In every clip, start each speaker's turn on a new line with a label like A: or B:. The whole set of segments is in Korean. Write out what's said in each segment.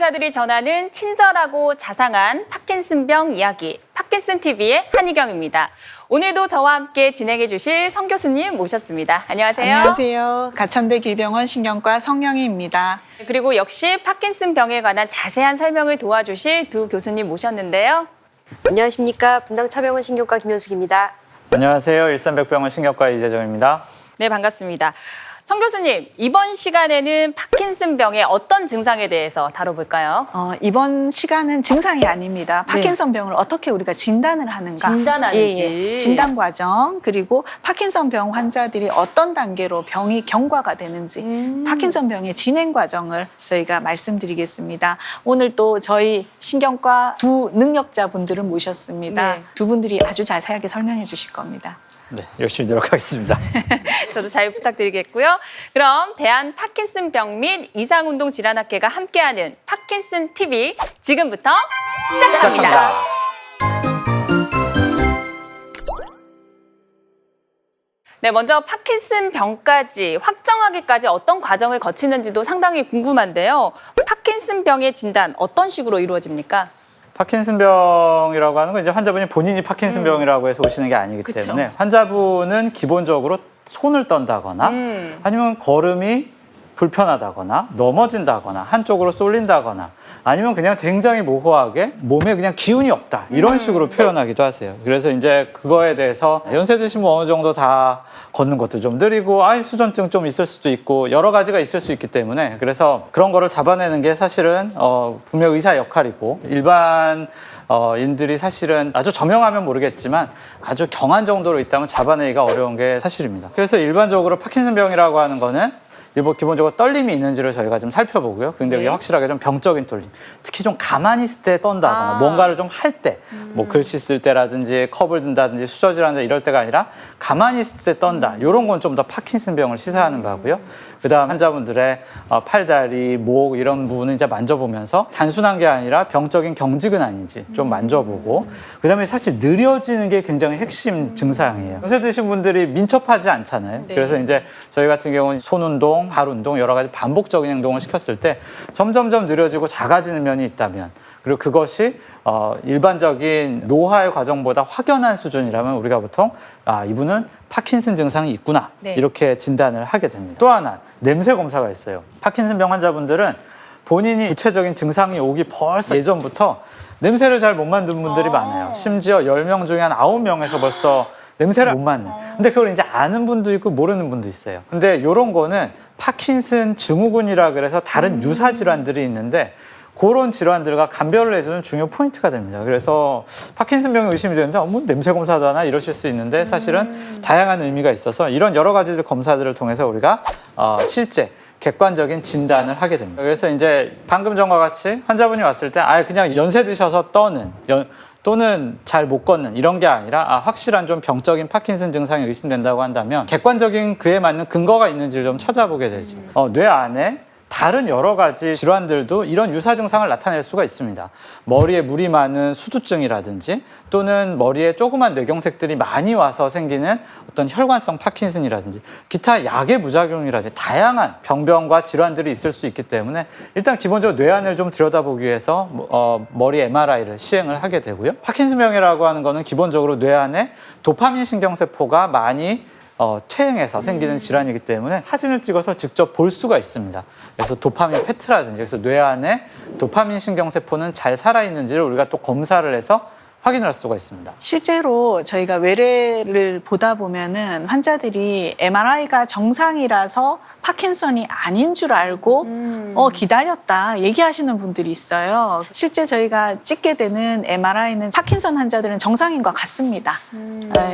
A: 의사들이 전하는 친절하고 자상한 파킨슨병 이야기, 파킨슨TV의 한희경입니다. 오늘도 저와 함께 진행해 주실 성 교수님 모셨습니다. 안녕하세요.
B: 안녕하세요. 가천대 길병원 신경과 성영희입니다.
A: 그리고 역시 파킨슨병에 관한 자세한 설명을 도와주실 두 교수님 모셨는데요.
C: 안녕하십니까. 분당차병원 신경과 김현숙입니다.
D: 안녕하세요. 일산백병원 신경과 이재정입니다.
A: 네, 반갑습니다. 성 교수님, 이번 시간에는 파킨슨병의 어떤 증상에 대해서 다뤄볼까요?
B: 이번 시간은 증상이 아닙니다. 파킨슨병을 어떻게 우리가 진단을 하는가.
A: 진단하는지.
B: 진단 과정, 그리고 파킨슨병 환자들이 어떤 단계로 병이 경과가 되는지, 파킨슨병의 진행 과정을 저희가 말씀드리겠습니다. 오늘 또 저희 신경과 두 능력자분들을 모셨습니다.
A: 네.
B: 두 분들이 아주 자세하게 설명해 주실 겁니다.
D: 네, 열심히 노력하겠습니다.
A: 저도 잘 부탁드리겠고요. 그럼 대한 파킨슨병 및 이상운동 질환학회가 함께하는 파킨슨TV 지금부터 시작합니다. 네, 먼저 파킨슨병까지 확정하기까지 어떤 과정을 거치는지도 상당히 궁금한데요. 파킨슨병의 진단 어떤 식으로 이루어집니까?
D: 파킨슨병이라고 하는 건 이제 환자분이 본인이 파킨슨병이라고 해서 오시는 게 아니기
A: 그쵸.
D: 때문에 환자분은 기본적으로 손을 떤다거나 아니면 걸음이 불편하다거나 넘어진다거나 한쪽으로 쏠린다거나 아니면 그냥 굉장히 모호하게 몸에 그냥 기운이 없다 이런 식으로 표현하기도 하세요. 그래서 이제 그거에 대해서 연세 드신 분 어느 정도 다 걷는 것도 좀 느리고 수전증 좀 있을 수도 있고 여러 가지가 있을 수 있기 때문에 그래서 그런 거를 잡아내는 게 사실은 분명 의사 역할이고 일반 인들이 사실은 아주 저명하면 모르겠지만 아주 경한 정도로 있다면 잡아내기가 어려운 게 사실입니다. 그래서 일반적으로 파킨슨병이라고 하는 거는 기본적으로 떨림이 있는지를 저희가 좀 살펴보고요. 근데 그게 확실하게 좀 병적인 떨림. 특히 좀 가만히 있을 때 떤다거나 뭔가를 좀 할 때, 뭐 글씨 쓸 때라든지 컵을 든다든지 수저질한다 이럴 때가 아니라 가만히 있을 때 떤다. 이런 건 좀 더 파킨슨병을 시사하는 바고요. 그다음 환자분들의 팔다리, 목 이런 부분은 이제 만져보면서 단순한 게 아니라 병적인 경직은 아닌지 좀 만져보고 그다음에 사실 느려지는 게 굉장히 핵심 증상이에요. 연세 드신 분들이 민첩하지 않잖아요.
A: 네.
D: 그래서 이제 저희 같은 경우는 손 운동, 발 운동 여러 가지 반복적인 행동을 시켰을 때 점점점 느려지고 작아지는 면이 있다면 그리고 그것이 일반적인 노화의 과정보다 확연한 수준이라면 우리가 보통 이분은 파킨슨 증상이 있구나 이렇게 진단을 하게 됩니다. 또 하나 냄새 검사가 있어요. 파킨슨병 환자분들은 본인이 구체적인 증상이 오기 벌써 예전부터 냄새를 잘 못 맡는 분들이 많아요. 심지어 10명 중에 한 9명에서 벌써 냄새를 못 맡는. 근데 그걸 이제 아는 분도 있고 모르는 분도 있어요. 근데 이런 거는 파킨슨 증후군이라 그래서 다른 유사 질환들이 있는데 그런 질환들과 감별을 해주는 중요 포인트가 됩니다. 그래서 파킨슨병이 의심이 되는데 뭐 냄새 검사도 하나 이러실 수 있는데 사실은 다양한 의미가 있어서 이런 여러 가지 검사들을 통해서 우리가 실제 객관적인 진단을 하게 됩니다. 그래서 이제 방금 전과 같이 환자분이 왔을 때 그냥 연세 드셔서 또는 잘 못 걷는 이런 게 아니라 확실한 좀 병적인 파킨슨 증상이 의심된다고 한다면 객관적인 그에 맞는 근거가 있는지를 좀 찾아보게 되죠. 뇌 안에 다른 여러 가지 질환들도 이런 유사 증상을 나타낼 수가 있습니다. 머리에 물이 많은 수두증이라든지 또는 머리에 조그만 뇌경색들이 많이 와서 생기는 어떤 혈관성 파킨슨이라든지 기타 약의 부작용이라든지 다양한 병변과 질환들이 있을 수 있기 때문에 일단 기본적으로 뇌안을 좀 들여다보기 위해서 머리 MRI를 시행을 하게 되고요. 파킨슨병이라고 하는 거는 기본적으로 뇌 안에 도파민 신경세포가 많이 퇴행해서 생기는 질환이기 때문에 사진을 찍어서 직접 볼 수가 있습니다. 그래서 도파민 페트라든지 그래서 뇌 안에 도파민 신경세포는 잘 살아있는지를 우리가 또 검사를 해서 확인할 수가 있습니다.
B: 실제로 저희가 외래를 보다 보면은 환자들이 MRI가 정상이라서 파킨슨이 아닌 줄 알고 기다렸다 얘기하시는 분들이 있어요. 실제 저희가 찍게 되는 MRI는 파킨슨 환자들은 정상인과 같습니다.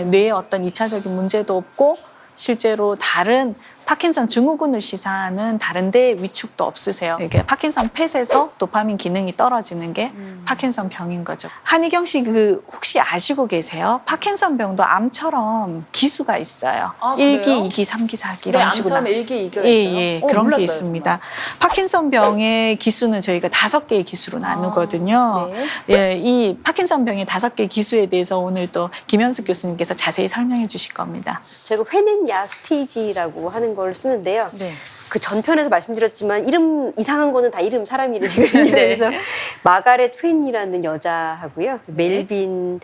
B: 뇌에 어떤 2차적인 문제도 없고 실제로 다른 파킨슨 증후군을 시사하는 다른 데 위축도 없으세요. 이게 파킨슨 펫에서 도파민 기능이 떨어지는 게 파킨슨 병인 거죠. 한희경 씨 혹시 아시고 계세요? 파킨슨 병도 암처럼 기수가 있어요. 1기, 2기, 3기, 4기 이런 식으로.
A: 암처럼 1기, 2기가 있어요?
B: 예, 그런
A: 몰랐어요,
B: 게 있습니다. 파킨슨 병의 기수는 저희가 5개의 기수로 나누거든요. 예, 이 파킨슨 병의 5개의 기수에 대해서 오늘 또 김현숙 교수님께서 자세히 설명해 주실 겁니다.
C: 저희가 회는 야스티지라고 하는 걸 쓰는데요.
A: 네.
C: 그 전편에서 말씀드렸지만 이름 이상한 거는 다 이름 사람 이름이거든요.
A: 네.
C: 그래서 마가렛 훻이라는 여자하고요. 멜빈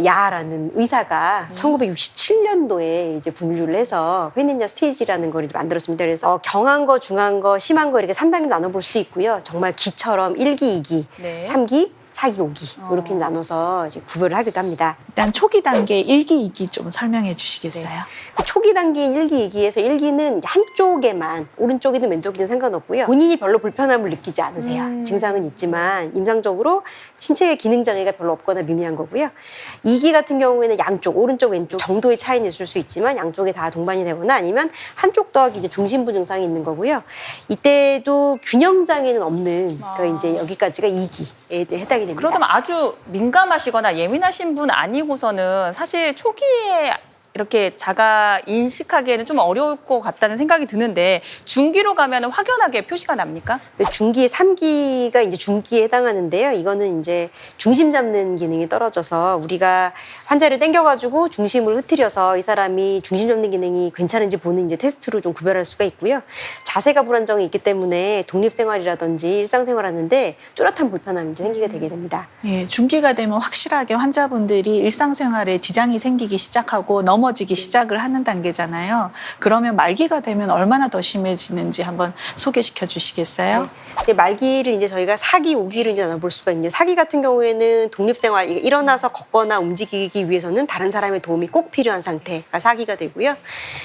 C: 야라는 의사가 1967년도에 이제 분류를 해서 훻니냐 스테이지라는 걸 이제 만들었습니다. 그래서 경한 거, 중한 거, 심한 거 이렇게 3단계로 나눠볼 수 있고요. 정말 기처럼 1기, 2기,
A: 네.
C: 3기, 4기, 5기 이렇게 나눠서 이제 구별을 하기도 합니다.
B: 일단 초기 단계 1기, 2기 좀 설명해 주시겠어요?
C: 그 초기 단계인 1기, 2기에서 1기는 한쪽에만 오른쪽이든 왼쪽이든 상관없고요. 본인이 별로 불편함을 느끼지 않으세요. 증상은 있지만 임상적으로 신체의 기능 장애가 별로 없거나 미미한 거고요. 2기 같은 경우에는 양쪽, 오른쪽, 왼쪽 정도의 차이는 있을 수 있지만 양쪽에 다 동반이 되거나 아니면 한쪽 더하기 이제 중심부 증상이 있는 거고요. 이때도 균형 장애는 없는 그러니까 이제 여기까지가 2기에 해당이 됩니다.
A: 그렇다면 아주 민감하시거나 예민하신 분 아니고서는 사실 초기에 이렇게 자가 인식하기에는 좀 어려울 것 같다는 생각이 드는데 중기로 가면 확연하게 표시가 납니까?
C: 중기 3기가 이제 중기에 해당하는데요. 이거는 이제 중심 잡는 기능이 떨어져서 우리가 환자를 당겨가지고 중심을 흐트려서 이 사람이 중심 잡는 기능이 괜찮은지 보는 이제 테스트로 좀 구별할 수가 있고요. 자세가 불안정이 있기 때문에 독립생활이라든지 일상생활하는데 뚜렷한 불편함이 이제 생기게 되게 됩니다.
B: 예, 중기가 되면 확실하게 환자분들이 일상생활에 지장이 생기기 시작하고 넘어지기 시작을 하는 단계잖아요. 그러면 말기가 되면 얼마나 더 심해지는지 한번 소개시켜 주시겠어요?
C: 근데 말기를 이제 저희가 4기, 5기를 이제 나눠볼 수가 있는데 4기 같은 경우에는 독립생활, 일어나서 걷거나 움직이기 위해서는 다른 사람의 도움이 꼭 필요한 상태가 4기가 되고요.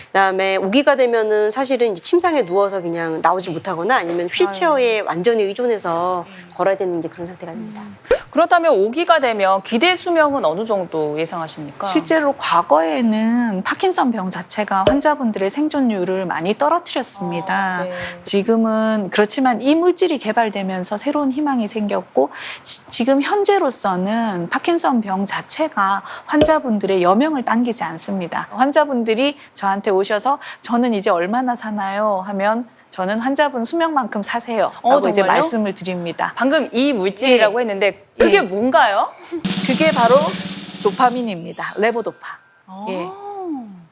C: 그다음에 5기가 되면은 사실은 이제 침상에 누워서 그냥 나오지 못하거나 아니면 휠체어에 완전히 의존해서 걸어야 되는 이제 그런 상태가 됩니다.
A: 그렇다면 5기가 되면 기대 수명은 어느 정도 예상하십니까?
B: 실제로 과거에는 파킨슨 병 자체가 환자분들의 생존율을 많이 떨어뜨렸습니다.
A: 네.
B: 지금은 그렇지만 이 물질이 개발되면서 새로운 희망이 생겼고 지금 현재로서는 파킨슨 병 자체가 환자분들의 여명을 당기지 않습니다. 환자분들이 저한테 오셔서 저는 이제 얼마나 사나요? 하면 저는 환자분 수명만큼 사세요. 라고 이제
A: 정말요?
B: 말씀을 드립니다.
A: 방금 이 물질이라고
B: 예.
A: 했는데 그게
B: 예.
A: 뭔가요?
B: 그게 바로 도파민입니다. 레보도파. 예.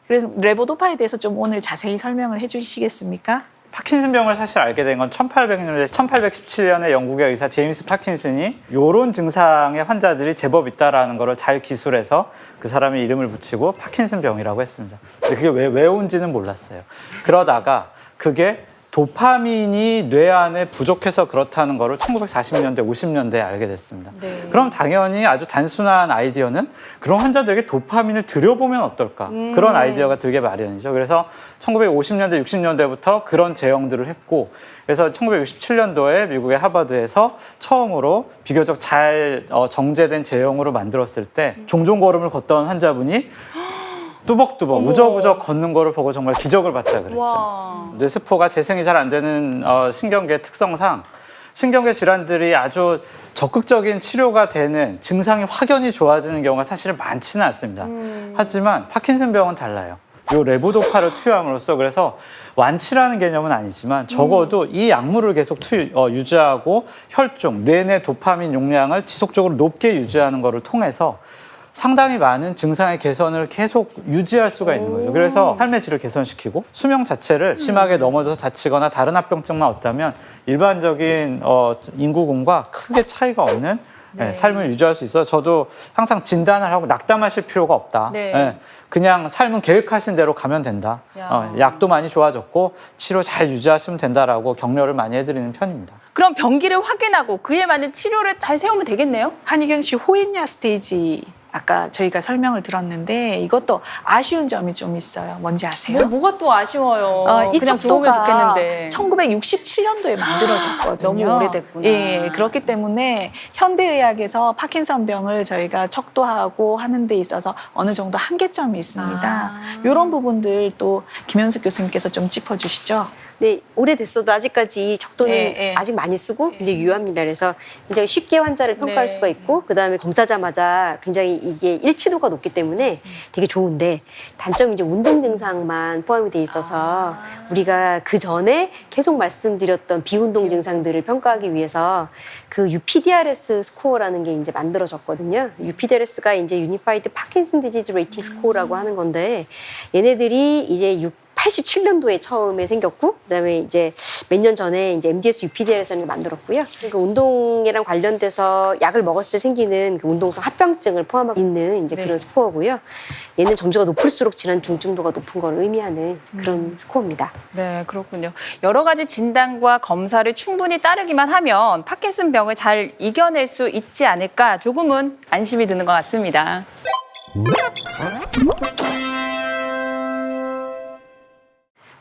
B: 그래서 레보도파에 대해서 좀 오늘 자세히 설명을 해주시겠습니까?
D: 파킨슨병을 사실 알게 된 건 1817년에 영국의 의사 제임스 파킨슨이 이런 증상의 환자들이 제법 있다라는 거를 잘 기술해서 그 사람의 이름을 붙이고 파킨슨병이라고 했습니다. 근데 그게 왜 온지는 몰랐어요. 그러다가 그게 도파민이 뇌 안에 부족해서 그렇다는 거를 1940년대, 50년대에 알게 됐습니다.
A: 네.
D: 그럼 당연히 아주 단순한 아이디어는 그런 환자들에게 도파민을 들여보면 어떨까? 그런 아이디어가 들게 마련이죠. 그래서 1950년대, 60년대부터 그런 제형들을 했고, 그래서 1967년도에 미국의 하버드에서 처음으로 비교적 잘 정제된 제형으로 만들었을 때 종종 걸음을 걷던 환자분이 뚜벅뚜벅 우적우적 걷는 거를 보고 정말 기적을 봤다 그랬죠.
A: 와.
D: 뇌세포가 재생이 잘 안 되는 신경계 특성상 신경계 질환들이 아주 적극적인 치료가 되는 증상이 확연히 좋아지는 경우가 사실은 많지는 않습니다. 하지만 파킨슨병은 달라요. 요 레보도파를 투여함으로써 그래서 완치라는 개념은 아니지만 적어도 이 약물을 계속 유지하고 혈중, 뇌내 도파민 용량을 지속적으로 높게 유지하는 것을 통해서 상당히 많은 증상의 개선을 계속 유지할 수가 있는 거죠. 그래서 삶의 질을 개선시키고 수명 자체를 심하게 넘어져서 다치거나 다른 합병증만 없다면 일반적인 인구군과 크게 차이가 없는
A: 네.
D: 삶을 유지할 수 있어서 저도 항상 진단을 하고 낙담하실 필요가 없다.
A: 네.
D: 그냥 삶은 계획하신 대로 가면 된다.
A: 야.
D: 약도 많이 좋아졌고 치료 잘 유지하시면 된다라고 격려를 많이 해드리는 편입니다.
A: 그럼 병기를 확인하고 그에 맞는 치료를 잘 세우면 되겠네요?
B: 한희경 씨 호인야 스테이지 아까 저희가 설명을 들었는데 이것도 아쉬운 점이 좀 있어요. 뭔지 아세요?
A: 뭐가 또 아쉬워요.
B: 이
A: 그냥 좋으면
B: 척도가
A: 좋겠는데.
B: 1967년도에 만들어졌거든요.
A: 너무 오래됐구나.
B: 예, 그렇기 때문에 현대의학에서 파킨슨병을 저희가 척도하고 하는 데 있어서 어느 정도 한계점이 있습니다. 이런 부분들 또 김현숙 교수님께서 좀 짚어주시죠.
C: 네, 오래됐어도 아직까지 척도는
B: 네.
C: 아직 많이 쓰고 이제 유효합니다. 그래서 굉장히 쉽게 환자를 평가할
A: 네.
C: 수가 있고 그다음에 검사자마자 굉장히 이게 일치도가 높기 때문에 되게 좋은데 단점이 이제 운동 증상만 포함이 돼 있어서 우리가 그 전에 계속 말씀드렸던 비운동 증상들을 평가하기 위해서 그 UPDRS 스코어라는 게 이제 만들어졌거든요. UPDRS가 이제 유니파이드 파킨슨 디지즈 레이팅 스코어라고 하는 건데 얘네들이 이제 87년도에 처음에 생겼고, 그다음에 이제 몇 년 전에 이제 MDS UPDL에서는 만들었고요. 그 운동이랑 관련돼서 약을 먹었을 때 생기는 그 운동성 합병증을 포함하고 있는 이제
A: 네.
C: 그런 스코어고요. 얘는 점수가 높을수록 질환 중증도가 높은 걸 의미하는 그런 스코어입니다.
A: 네, 그렇군요. 여러 가지 진단과 검사를 충분히 따르기만 하면 파킨슨병을 잘 이겨낼 수 있지 않을까 조금은 안심이 드는 것 같습니다.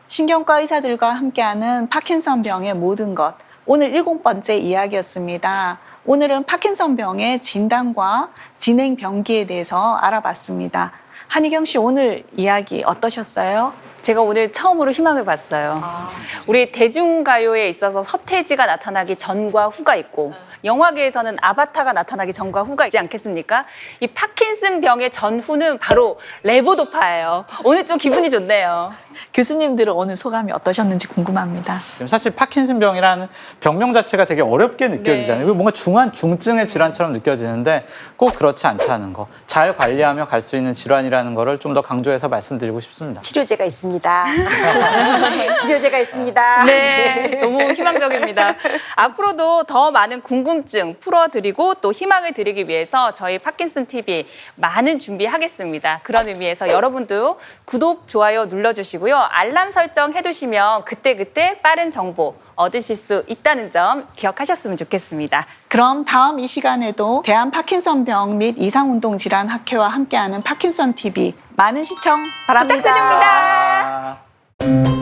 B: 신경과 의사들과 함께하는 파킨슨병의 모든 것. 오늘 7번째 이야기였습니다. 오늘은 파킨슨병의 진단과 진행 병기에 대해서 알아봤습니다. 한희경 씨 오늘 이야기 어떠셨어요?
A: 제가 오늘 처음으로 희망을 봤어요. 우리 대중가요에 있어서 서태지가 나타나기 전과 후가 있고 영화계에서는 아바타가 나타나기 전과 후가 있지 않겠습니까? 이 파킨슨병의 전후는 바로 레보도파예요. 오늘 좀 기분이 좋네요.
B: 교수님들은 오늘 소감이 어떠셨는지 궁금합니다.
D: 사실 파킨슨병이라는 병명 자체가 되게 어렵게 느껴지잖아요.
A: 네.
D: 뭔가 중증의 질환처럼 느껴지는데 꼭 그렇지 않다는 거. 잘 관리하며 갈 수 있는 질환이라는 거를 좀 더 강조해서 말씀드리고 싶습니다.
C: 치료제가 있습니다. 치료제가 있습니다.
A: 네, 너무 희망적입니다. 앞으로도 더 많은 궁금증 풀어드리고 또 희망을 드리기 위해서 저희 파킨슨 TV 많은 준비하겠습니다. 그런 의미에서 여러분도 구독, 좋아요 눌러주시고요. 알람 설정 해두시면 그때그때 빠른 정보 얻으실 수 있다는 점 기억하셨으면 좋겠습니다.
B: 그럼 다음 이 시간에도 대한 파킨슨병 및 이상운동질환학회와 함께하는 파킨슨 TV 많은 시청 바랍니다.
A: 부탁드립니다.
D: 아...